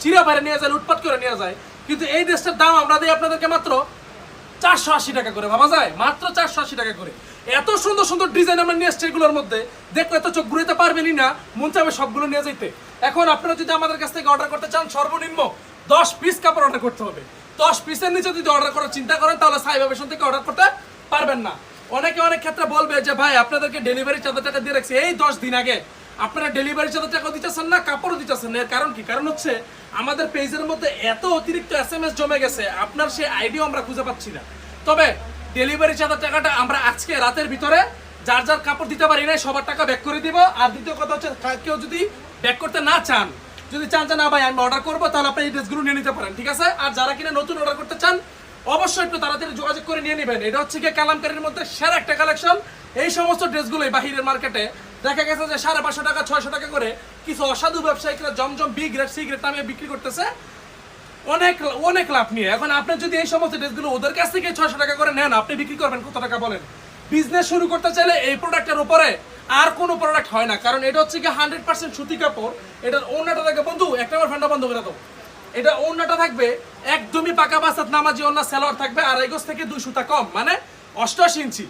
চিরা বাইরে নিয়ে যায়, লুটপাট করে নিয়ে যায়, কিন্তু এই ড্রেসটার দাম আমরা দিই আপনাদেরকে মাত্র 480 টাকা করে। ভাবা যায়? মাত্র 480 টাকা করে। এত সুন্দর সুন্দর ডিজাইন আমরা নিয়ে আসছি এগুলোর মধ্যে, দেখো এত চোখ ঘুরাইতে পারবেনই না, মন চাবে সবগুলো নিয়ে যাইতে। এখন আপনারা যদি আমাদের কাছ থেকে অর্ডার করতে চান, সর্বনিম্ন 10 পিস কাপড় অর্ডার করতে হবে। 10 পিসের নিচে যদি অর্ডার করার চিন্তা করেন, তাহলে সাইবা ফ্যাশন থেকে অর্ডার করতে পারবেন না। অনেকে অনেক ক্ষেত্রে বলবে যে ভাই আপনাদেরকে ডেলিভারি 14 টাকা দিয়ে রাখছি, এই 10 দিন আগে আপনারা ডেলিভারি 14 টাকা দিতেছেন না, কাপড়ও দিতেছেন না। এর কারণ কি? কারণ হচ্ছে আমাদের পেজের মধ্যে এত অতিরিক্ত SMS জমে গেছে, আপনার সেই আইডিও আমরা খুঁজে পাচ্ছি না। তবে ডেলিভারি 14 টাকাটা আমরা আজকে রাতের ভিতরে যার যার কাপড় দিতে পারি না সবার টাকা ব্যাক করে দিব। আর দ্বিতীয় কথা হচ্ছে কেউ যদি ব্যাক করতে না চান, যদি চান যে না ভাই আমি অর্ডার করবো, তাহলে আপনি এই ড্রেসগুলো নিয়ে নিতে পারেন, ঠিক আছে? আর যারা কিনা নতুন অর্ডার করতে চান, অবশ্যই একটু তাড়াতাড়ি যোগাযোগ করে নিয়ে নেবেন। এটা হচ্ছে গিয়ে কালামকারীর মধ্যে সেরা একটা কালেকশন। এই সমস্ত ড্রেসগুলোই বাহিরের মার্কেটে দেখা গেছে যে 550 টাকা 600 টাকা করে কিছু অসাধু ব্যবসায়ীরা জমজম বি গ্রেড সি গ্রেড নামে বিক্রি করতেছে অনেক অনেক লাভ নিয়ে। এখন আপনি যদি এই সমস্ত ড্রেসগুলো ওদের কাছ থেকে 600 টাকা করে নেন, আপনি বিক্রি করবেন কত টাকা বলেন? বিজনেস শুরু করতে চাইলে এই প্রোডাক্টের উপরে আর কোনো প্রোডাক্ট হয় না, কারণ এটা হচ্ছে কি 100% সুতি কাপড়। এটার ওড়নাটা থাকে বন্ধু, একটা আমার ফ্যানটা বন্ধ করে দাও। এটা ওড়নাটা থাকবে একদমই পাকা বাসাত নামাজি ওড়না, সালোয়ার থাকবে 2.5 গজ থেকে 2 সুতা কম, মানে 88 ইঞ্চি।